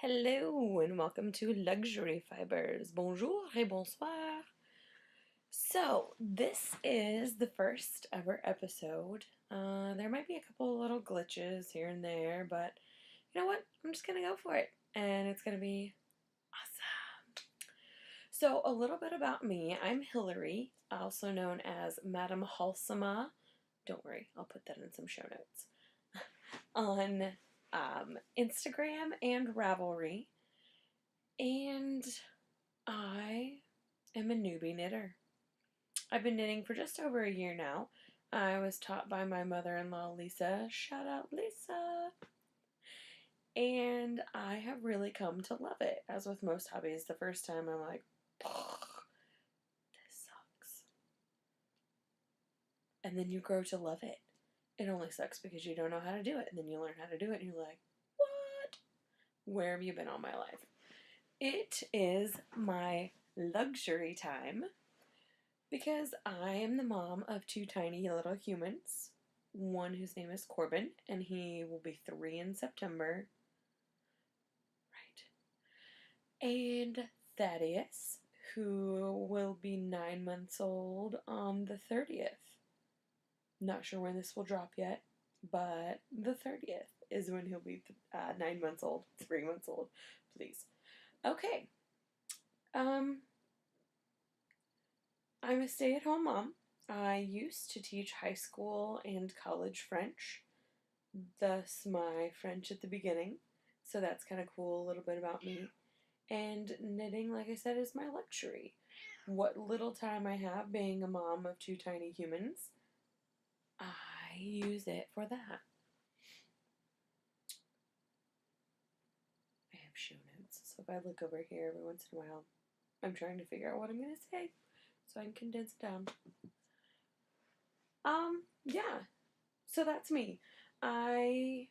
Hello and welcome to Luxury Fibers. Bonjour et bonsoir. So, this is the first ever episode. There might be a couple little glitches here and there, but you know what? I'm just gonna go for it, and it's gonna be awesome. So, a little bit about me. I'm Hillary, also known as Madame Halsema. Don't worry, I'll put that in some show notes. On Instagram and Ravelry. And I am a newbie knitter. I've been knitting for just over a year now. I was taught by my mother-in-law, Lisa. Shout out, Lisa! And I have really come to love it. As with most hobbies, the first time I'm like, this sucks. And then you grow to love it. It only sucks because you don't know how to do it. And then you learn how to do it and you're like, what? Where have you been all my life? It is my luxury time because I am the mom of two tiny little humans. One whose name is Corbin, and he will be 3 in September. Right. And Thaddeus, who will be 9 months old on the 30th. Not sure when this will drop yet, but the 30th is when he'll be 9 months old, 3 months old, please. Okay. I'm a stay-at-home mom. I used to teach high school and college French, thus my French at the beginning. So that's kind of cool, a little bit about me. And knitting, like I said, is my luxury. What little time I have being a mom of two tiny humans, I use it for that. I have show notes, so if I look over here every once in a while, I'm trying to figure out what I'm going to say so I can condense it down. Yeah. So that's me. I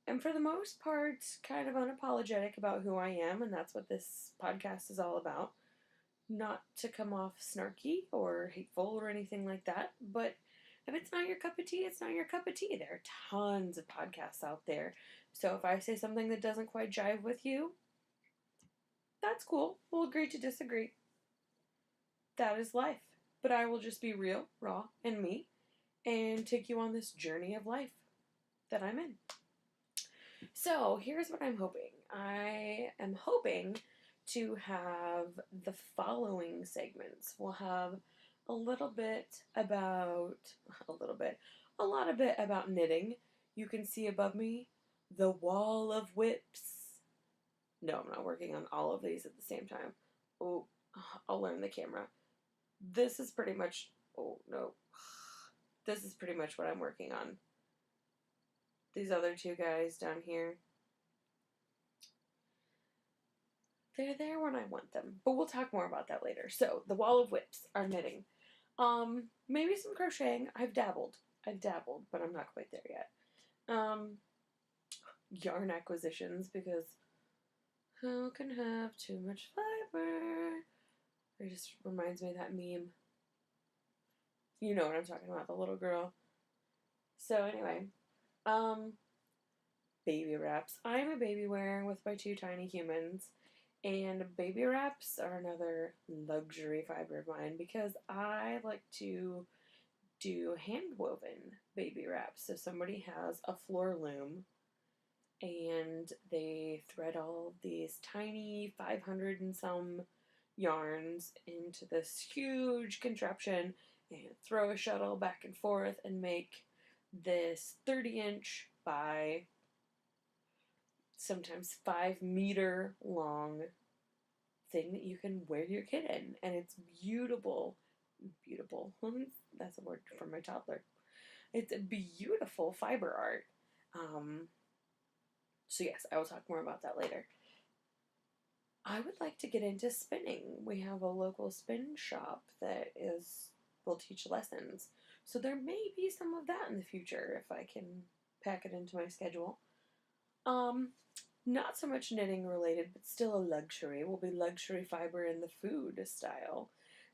am, for the most part, kind of unapologetic about who I am, and that's what this podcast is all about. Not to come off snarky or hateful or anything like that, but if it's not your cup of tea, it's not your cup of tea. There are tons of podcasts out there. So if I say something that doesn't quite jive with you, that's cool. We'll agree to disagree. That is life. But I will just be real, raw, and me, and take you on this journey of life that I'm in. So here's what I'm hoping. I am hoping to have the following segments. We'll have a lot of bit about knitting. You can see above me the wall of whips. No, I'm not working on all of these at the same time. Oh, I'll learn the camera. This is pretty much, oh no. This is pretty much what I'm working on. These other two guys down here, they're there when I want them. But we'll talk more about that later. So, the wall of whips are knitting. Maybe some crocheting. I've dabbled, but I'm not quite there yet. Yarn acquisitions, because who can have too much fiber? It just reminds me of that meme. You know what I'm talking about, the little girl. So anyway, baby wraps. I'm a baby wearer with my two tiny humans, and baby wraps are another luxury fiber of mine because I like to do hand woven baby wraps. So somebody has a floor loom and they thread all of these tiny 500 and some yarns into this huge contraption and throw a shuttle back and forth and make this 30-inch by sometimes 5-meter long thing that you can wear your kid in. And it's beautiful. Beautiful. That's a word for my toddler. It's a beautiful fiber art. So yes, I will talk more about that later. I would like to get into spinning. We have a local spin shop that will teach lessons. So there may be some of that in the future if I can pack it into my schedule. Not so much knitting related, but still a luxury. Will be luxury fiber in the food style.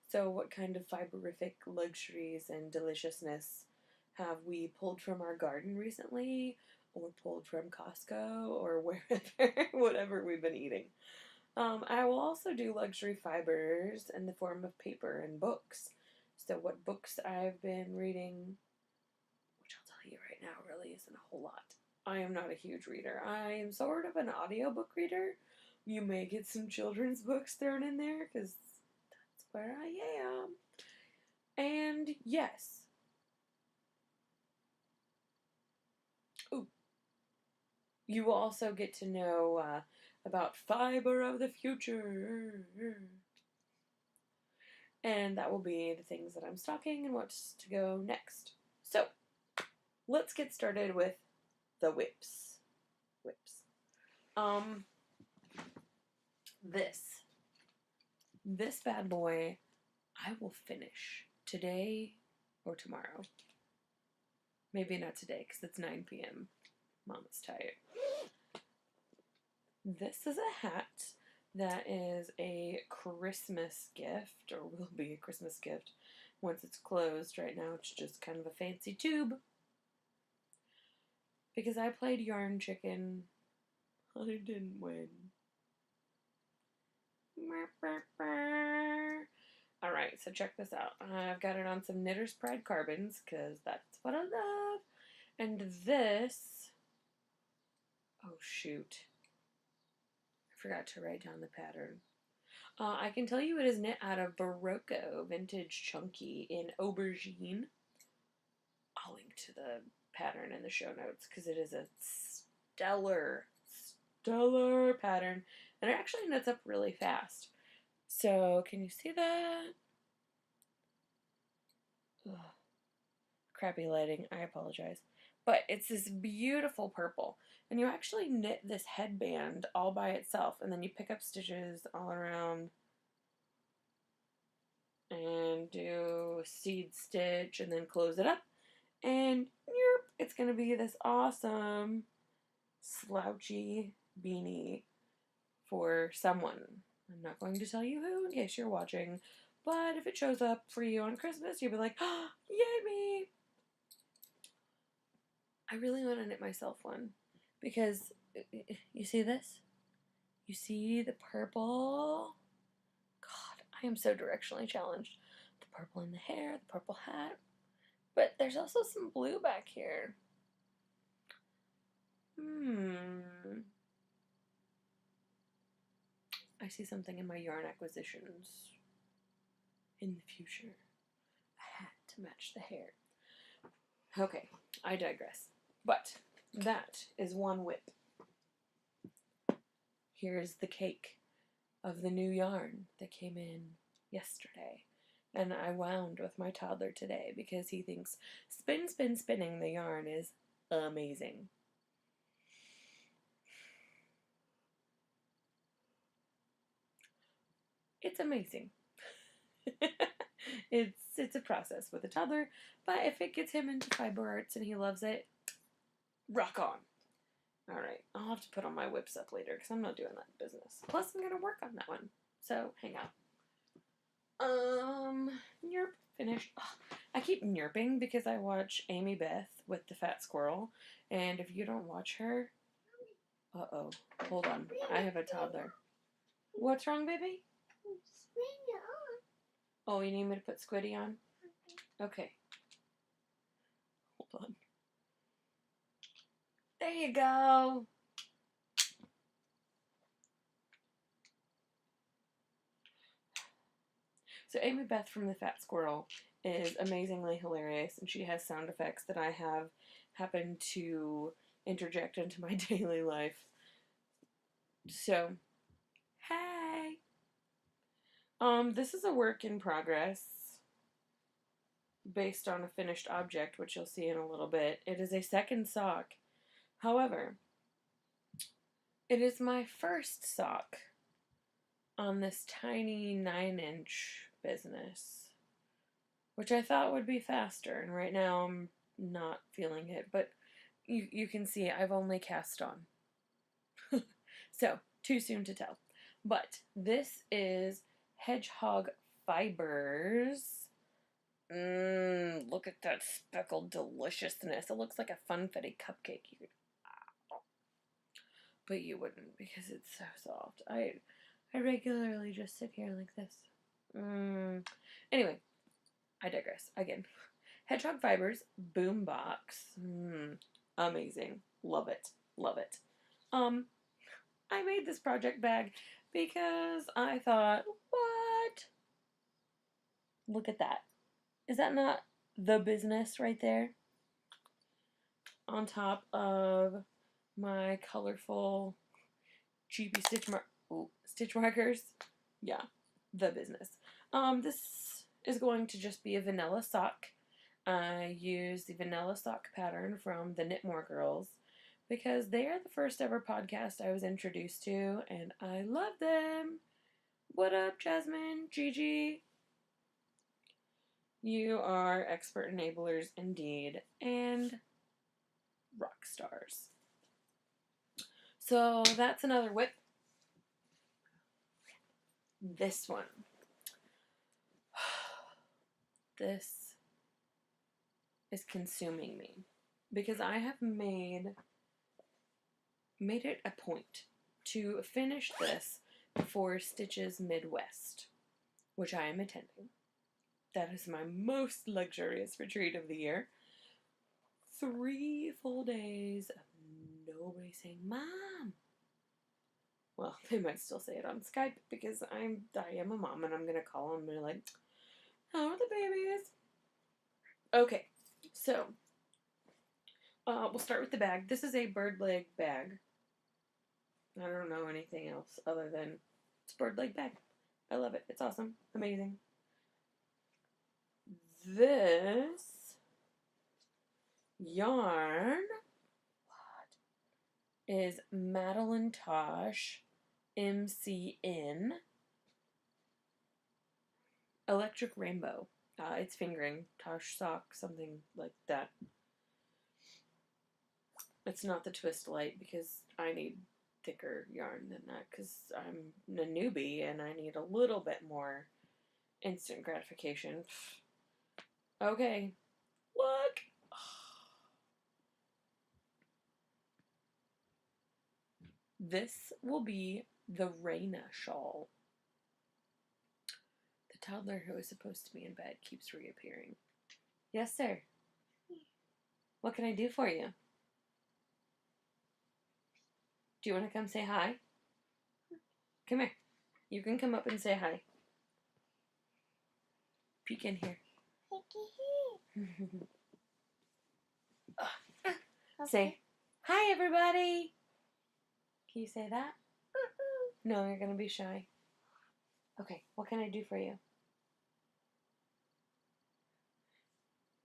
So what kind of fiberific luxuries and deliciousness have we pulled from our garden recently? or pulled from Costco or wherever, whatever we've been eating. I will also do luxury fibers in the form of paper and books. So what books I've been reading, which I'll tell you right now really isn't a whole lot. I am not a huge reader. I am sort of an audiobook reader. You may get some children's books thrown in there because that's where I am. And yes. Ooh. You will also get to know about fiber of the future. And that will be the things that I'm stocking and what's to go next. So, let's get started with the whips. This bad boy, I will finish today or tomorrow. Maybe not today because it's 9 p.m. Mama's tired. This is a hat that is a Christmas gift, or will be a Christmas gift once it's closed. Right now it's just kind of a fancy tube. Because I played Yarn Chicken, I didn't win. Alright, so check this out. I've got it on some Knitter's Pride carbons, because that's what I love. And this, oh shoot, I forgot to write down the pattern. I can tell you it is knit out of Barocco Vintage Chunky in Aubergine. I'll link to the pattern in the show notes because it is a stellar pattern. And it actually knits up really fast. So, can you see that? Ugh. Crappy lighting, I apologize. But it's this beautiful purple. And you actually knit this headband all by itself. And then you pick up stitches all around. And do a seed stitch and then close it up. And it's going to be this awesome slouchy beanie for someone. I'm not going to tell you who in case you're watching. But if it shows up for you on Christmas, you'll be like, oh, yay me! I really want to knit myself one. Because, you see this? You see the purple? God, I am so directionally challenged. The purple in the hair, the purple hat. But there's also some blue back here. I see something in my yarn acquisitions in the future. A hat to match the hair. Okay, I digress. But that is one whip. Here's the cake of the new yarn that came in yesterday. And I wound with my toddler today because he thinks spinning the yarn is amazing. It's amazing. It's a process with a toddler, but if it gets him into fiber arts and he loves it, rock on. Alright, I'll have to put on my whips up later because I'm not doing that business. Plus, I'm going to work on that one. So, hang out. Yerp, finished. Oh, I keep yerping because I watch Amy Beth with the Fat Squirrel, and if you don't watch her, uh-oh, hold on, I have a toddler. What's wrong, baby? Oh, you need me to put Squiddy on? Okay. Hold on. There you go. So Amy Beth from the Fat Squirrel is amazingly hilarious, and she has sound effects that I have happened to interject into my daily life. So, hey! This is a work in progress based on a finished object, which you'll see in a little bit. It is a second sock. However, it is my first sock on this tiny 9-inch business, which I thought would be faster, and right now I'm not feeling it, but you can see I've only cast on. So, too soon to tell. But this is Hedgehog Fibers. Look at that speckled deliciousness. It looks like a funfetti cupcake. but you wouldn't because it's so soft. I regularly just sit here like this. Anyway, I digress again. Hedgehog Fibers Boombox. Amazing. Love it. Love it. I made this project bag because I thought, what? Look at that. Is that not the business right there? On top of my colorful cheapy stitch markers. Yeah, the business. This is going to just be a vanilla sock. I use the vanilla sock pattern from the Knitmore Girls because they are the first ever podcast I was introduced to, and I love them. What up, Jasmine, Gigi? You are expert enablers indeed, and rock stars. So that's another whip. This one. This is consuming me because I have made it a point to finish this before Stitches Midwest, which I am attending. That is my most luxurious retreat of the year. 3 full days of nobody saying, Mom. Well, they might still say it on Skype because I am a mom and I'm going to call them and be like, how are the babies? Okay, so we'll start with the bag. This is a bird leg bag. I don't know anything else other than it's a bird leg bag. I love it. It's awesome. Amazing. This yarn is Madeline Tosh MCN Electric Rainbow. It's fingering. Tosh sock, something like that. It's not the twist light because I need thicker yarn than that because I'm a newbie and I need a little bit more instant gratification. Okay, look. This will be the Raina shawl. The toddler who is supposed to be in bed keeps reappearing. Yes, sir. What can I do for you? Do you want to come say hi? Come here. You can come up and say hi. Peek in here. Say, hi everybody. Can you say that? No, you're going to be shy. Okay, what can I do for you?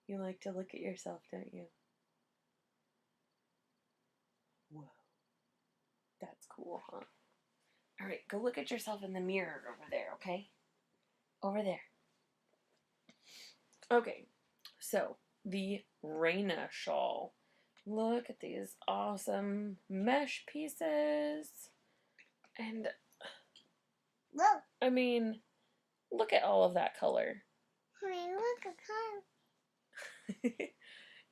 You like to look at yourself, don't you? Whoa. That's cool, huh? Alright, go look at yourself in the mirror over there, okay? Over there. Okay, so the Raina shawl. Look at these awesome mesh pieces. And, I mean, look at all of that color. Look at color.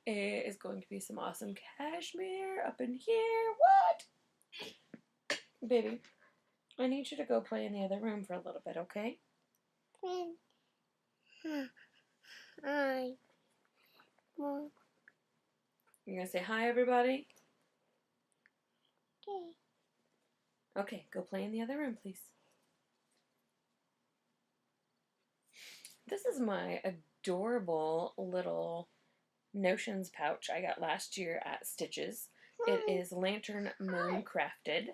It is going to be some awesome cashmere up in here. What? Baby, I need you to go play in the other room for a little bit, okay? Hi. You're going to say hi, everybody? Okay. Okay, go play in the other room, please. This is my adorable little Notions pouch I got last year at Stitches. It is Lantern Moon crafted.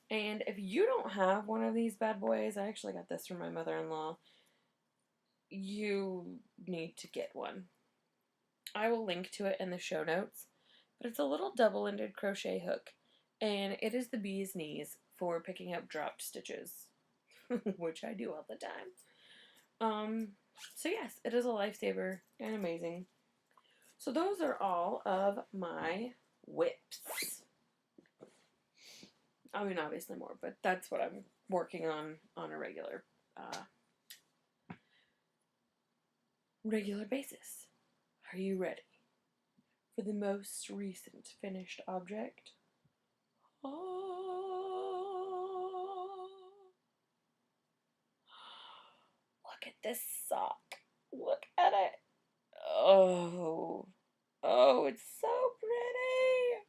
And if you don't have one of these bad boys, I actually got this from my mother-in-law, you need to get one. I will link to it in the show notes, but it's a little double-ended crochet hook, and it is the bee's knees for picking up dropped stitches, which I do all the time. So yes, it is a lifesaver and amazing. So those are all of my whips. I mean, obviously more, but that's what I'm working on a regular basis. Are you ready for the most recent finished object? Oh, look at this sock. Look at it. Oh, oh, it's so pretty.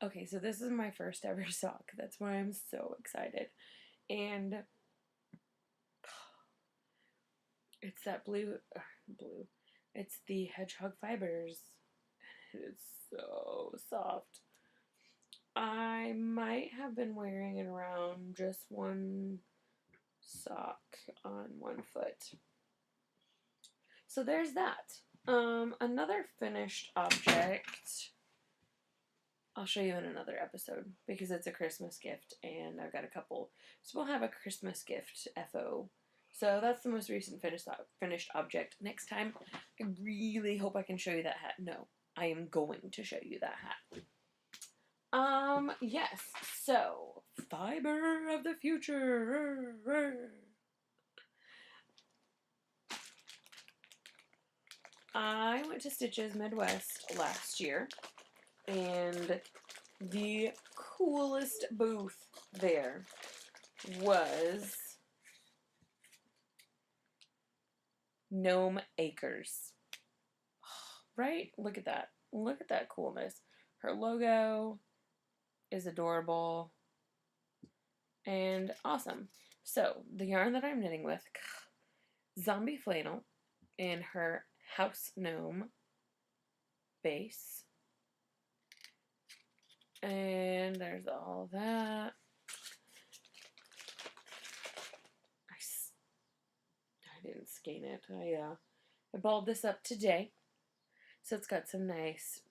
Okay, so this is my first ever sock. That's why I'm so excited. And it's that blue. It's the hedgehog fibers. It's so soft. I might have been wearing it around just one sock on one foot. So there's that. Another finished object I'll show you in another episode because it's a Christmas gift and I've got a couple. So we'll have a Christmas gift FO. So that's the most recent finished object. Next time, I really hope I can show you that hat. No, I am going to show you that hat. Yes. So, fiber of the future. I went to Stitches Midwest last year, and the coolest booth there was Gnome Acres. Right? Look at that. Look at that coolness. Her logo is adorable and awesome. So, the yarn that I'm knitting with, Zombie Flannel in her House Gnome base. And there's all that. I didn't skein it. I balled this up today. So it's got some nice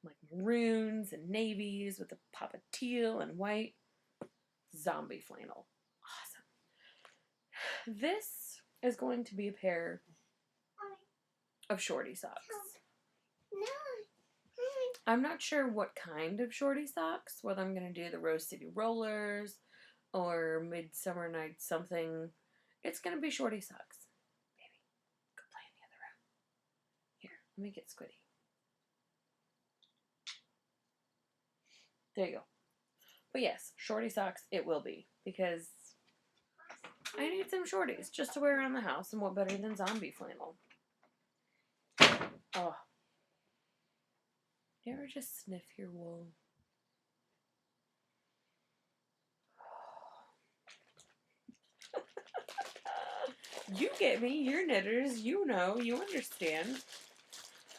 like maroons and navies with a pop of teal and white. Zombie flannel. Awesome. This is going to be a pair of shorty socks. I'm not sure what kind of shorty socks, whether I'm going to do the Rose City Rollers or Midsummer Night something. It's going to be shorty socks. Baby, go play in the other room. Here, let me get Squiddy. There you go. But yes, shorty socks it will be, because I need some shorties just to wear around the house, and what better than zombie flannel? Oh. You ever just sniff your wool? You get me, you're knitters, you know, you understand.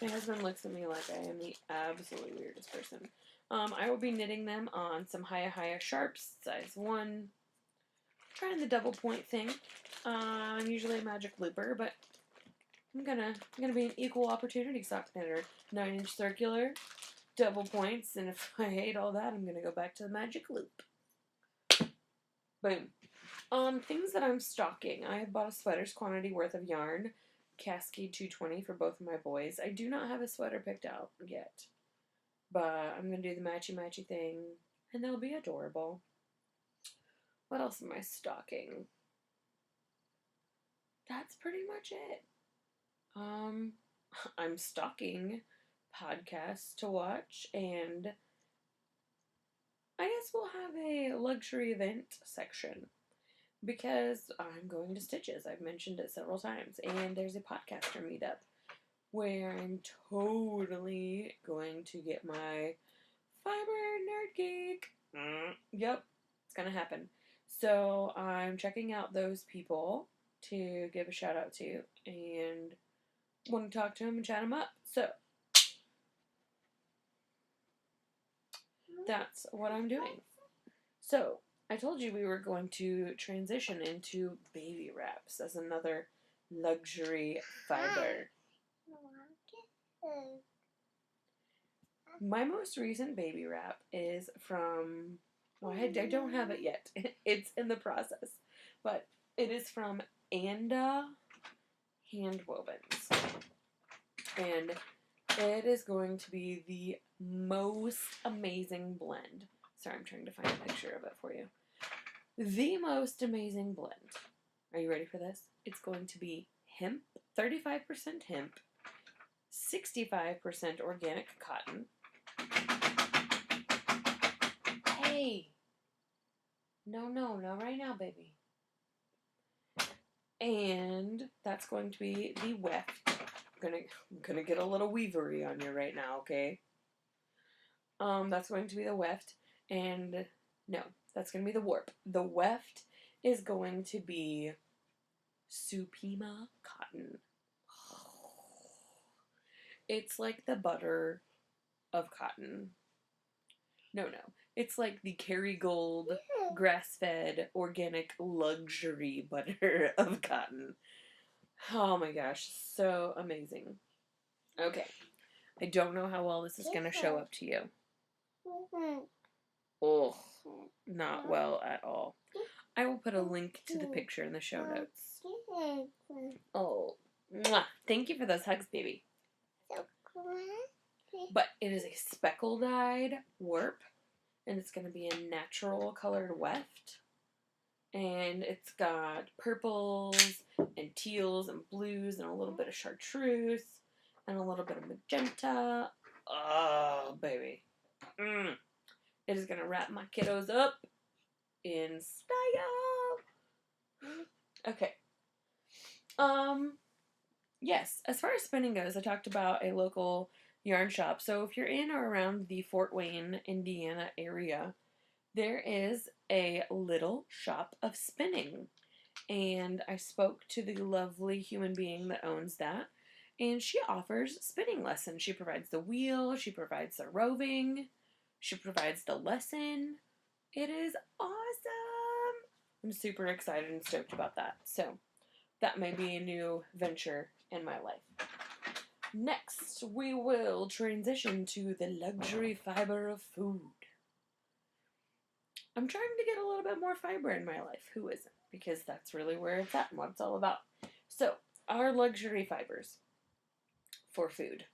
My husband looks at me like I am the absolutely weirdest person. I will be knitting them on some Hiya Sharps, size 1. Trying the double point thing. I'm usually a magic looper, but I'm gonna be an equal opportunity sock knitter. 9-inch circular, double points, and if I hate all that, I'm gonna go back to the magic loop. Boom. Things that I'm stocking. I have bought a sweater's quantity worth of yarn, Cascade 220 for both of my boys. I do not have a sweater picked out yet, but I'm going to do the matchy thing, and they'll be adorable. What else am I stocking? That's pretty much it. I'm stocking podcasts to watch, and I guess we'll have a luxury event section. Because I'm going to Stitches. I've mentioned it several times. And there's a podcaster meetup where I'm totally going to get my fiber nerd geek. Yep, it's going to happen. So I'm checking out those people to give a shout out to and want to talk to them and chat them up. So that's what I'm doing. So I told you we were going to transition into baby wraps as another luxury fiber. My most recent baby wrap is from, well, I don't have it yet. It's in the process. But it is from Anda Handwovens. And it is going to be the most amazing blend. Sorry, I'm trying to find a picture of it for you. The most amazing blend. Are you ready for this? It's going to be hemp, 35% hemp, 65% organic cotton, Hey. No, not right now, baby. And that's going to be the weft. I'm gonna get a little weavery on you right now, okay? That's going to be the weft, and no, that's gonna be the warp. The weft is going to be Supima cotton. It's like the butter of cotton. No. It's like the Kerrygold grass-fed organic luxury butter of cotton. Oh my gosh, so amazing. Okay. I don't know how well this is going to show up to you. Oh, not well at all. I will put a link to the picture in the show notes. Oh, mwah. Thank you for those hugs, baby. But it is a speckle-dyed warp, and it's going to be a natural colored weft. And it's got purples and teals and blues and a little bit of chartreuse and a little bit of magenta. Oh, baby. It is going to wrap my kiddos up in style. Okay. Yes, as far as spinning goes, I talked about a local yarn shop. So if you're in or around the Fort Wayne, Indiana area, there is a little shop of spinning. And I spoke to the lovely human being that owns that. And she offers spinning lessons. She provides the wheel, she provides the roving, she provides the lesson. It is awesome. I'm super excited and stoked about that. So that may be a new venture in my life. Next, we will transition to the luxury fiber of food. I'm trying to get a little bit more fiber in my life. Who isn't? Because that's really where it's at and what it's all about. So, our luxury fibers for food.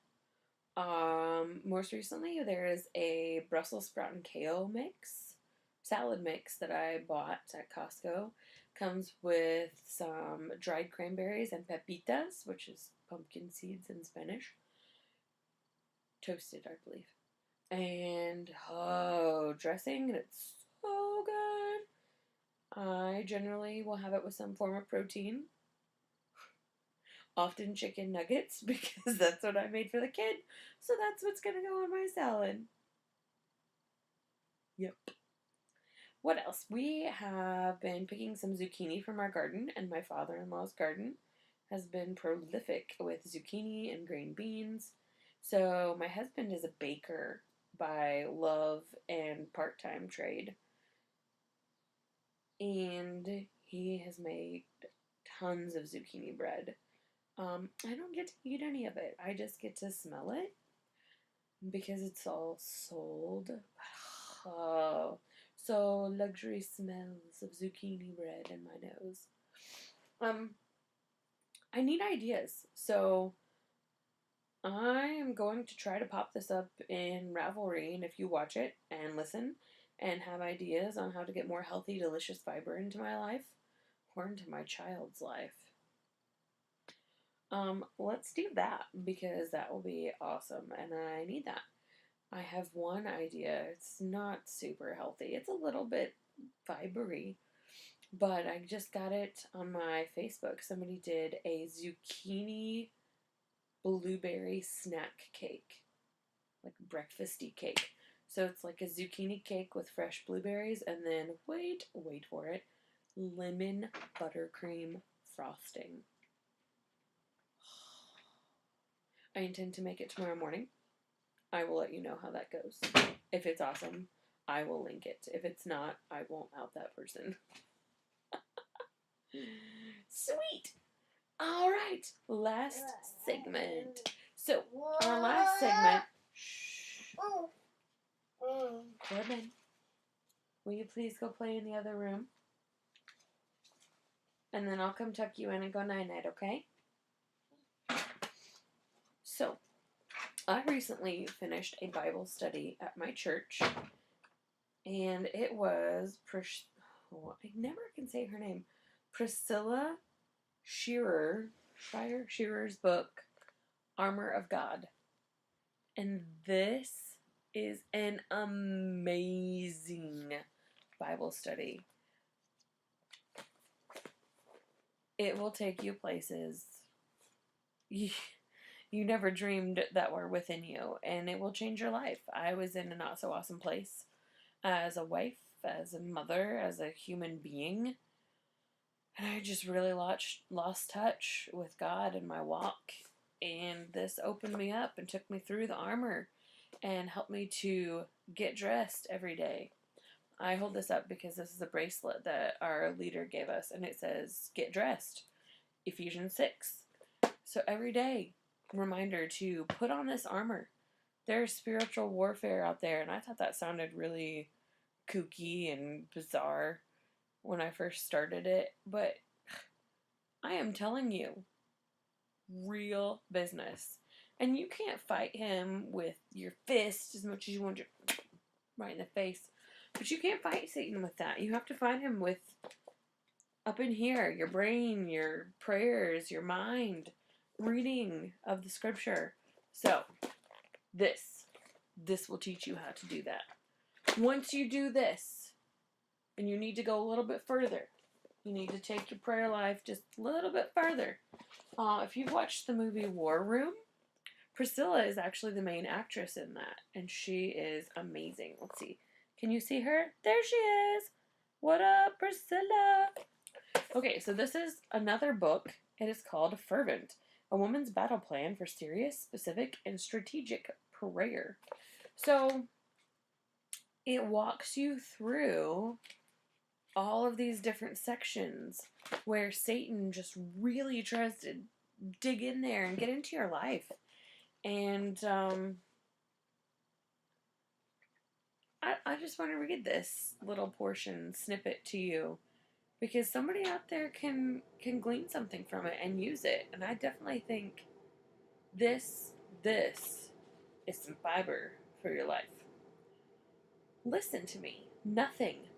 Most recently, there is a Brussels sprout and kale salad mix that I bought at Costco. Comes with some dried cranberries and pepitas, which is pumpkin seeds in Spanish. Toasted, I believe. And, dressing, and it's so good. I generally will have it with some form of protein. Often chicken nuggets, because that's what I made for the kid. So that's what's going to go on my salad. Yep. What else? We have been picking some zucchini from our garden, and my father-in-law's garden has been prolific with zucchini and green beans. So my husband is a baker by love and part-time trade. And he has made tons of zucchini bread. I don't get to eat any of it. I just get to smell it because it's all sold. Oh, so luxury smells of zucchini bread in my nose. I need ideas. So I am going to try to pop this up in Ravelry, and if you watch it and listen and have ideas on how to get more healthy, delicious fiber into my life or into my child's life, let's do that, because that will be awesome, and I need that. I have one idea. It's not super healthy. It's a little bit fibery, but I just got it on my Facebook. Somebody did a zucchini blueberry snack cake, like breakfasty cake. So it's like a zucchini cake with fresh blueberries, and then wait for it, lemon buttercream frosting. I intend to make it tomorrow morning. I will let you know how that goes. If it's awesome, I will link it. If it's not, I won't out that person. Sweet! Alright, last segment. So, our last segment... Shh. Corbin, will you please go play in the other room? And then I'll come tuck you in and go night-night, okay? So, I recently finished a Bible study at my church, and it was, I never can say her name, Priscilla Shearer's book, Armor of God. And this is an amazing Bible study. It will take you places you never dreamed that were within you, and it will change your life. I was in a not so awesome place as a wife, as a mother, as a human being, and I just really lost touch with God in my walk. And this opened me up and took me through the armor and helped me to get dressed every day. I hold this up because this is a bracelet that our leader gave us, and it says, "Get dressed." Ephesians 6. So every day, reminder to put on this armor. There's spiritual warfare out there, and I thought that sounded really kooky and bizarre when I first started it, but I am telling you, real business. And you can't fight him with your fist as much as you want to right in the face. But you can't fight Satan with that. You have to fight him with up in here, your brain, your prayers, your mind, reading of the scripture. So, this will teach you how to do that. Once you do this, and you need to go a little bit further, you need to take your prayer life just a little bit further. If you've watched the movie War Room, Priscilla is actually the main actress in that, and she is amazing. Let's see. Can you see her? There she is. What up, Priscilla? Okay, so this is another book. It is called Fervent, a woman's battle plan for serious, specific, and strategic prayer. So it walks you through all of these different sections where Satan just really tries to dig in there and get into your life. And I just want to read this little portion snippet to you because somebody out there can glean something from it and use it. And I definitely think this is some fiber for your life. Listen to me. Nothing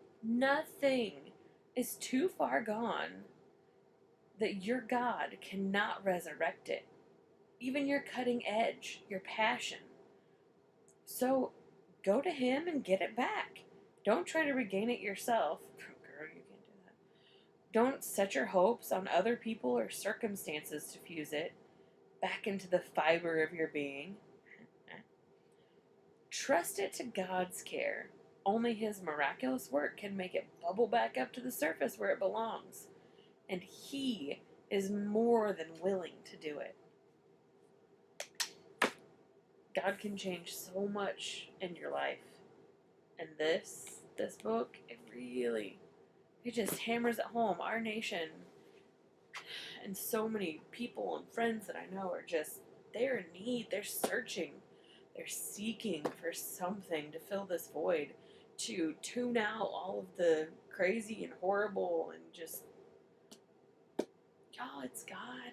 is too far gone that your God cannot resurrect it. Even your cutting edge, your passion. So go to him and get it back. Don't try to regain it yourself. Girl, you can't do that. Don't set your hopes on other people or circumstances to fuse it back into the fiber of your being. Trust it to God's care. Only his miraculous work can make it bubble back up to the surface where it belongs. And he is more than willing to do it. God can change so much in your life. And this book, it just hammers at home. Our nation and so many people and friends that I know are just, they're in need. They're searching. They're seeking for something to fill this void, to tune out all of the crazy and horrible and just, y'all, it's God.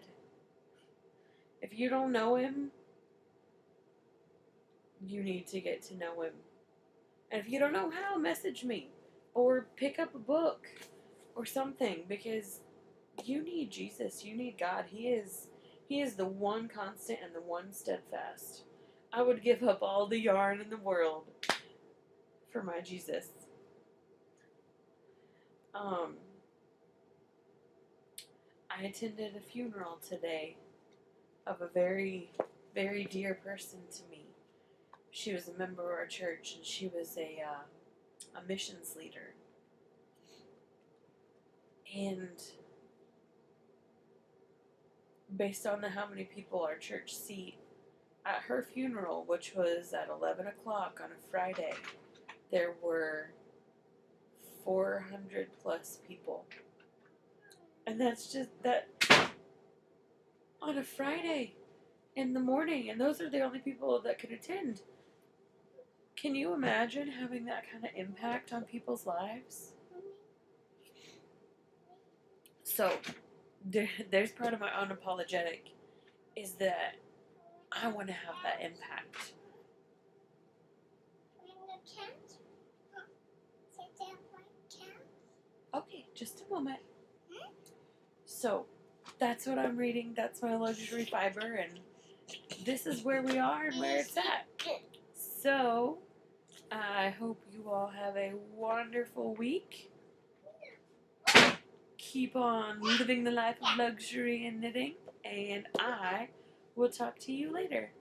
If you don't know him, you need to get to know him. And if you don't know how, message me or pick up a book or something, because you need Jesus. You need God. He is the one constant and the one steadfast. I would give up all the yarn in the world for my Jesus. I attended a funeral today of a very, very dear person to me. She was a member of our church, and she was a missions leader. And based on how many people our church seat, at her funeral, which was at 11 o'clock on a Friday, there were 400 plus people. And that's just that on a Friday in the morning, and those are the only people that could attend. Can you imagine having that kind of impact on people's lives? So, there's part of my unapologetic is that I want to have that impact. Okay, just a moment. So, that's what I'm reading. That's my luxury fiber, and this is where we are and where it's at. So, I hope you all have a wonderful week. Keep on living the life of luxury and knitting, and I will talk to you later.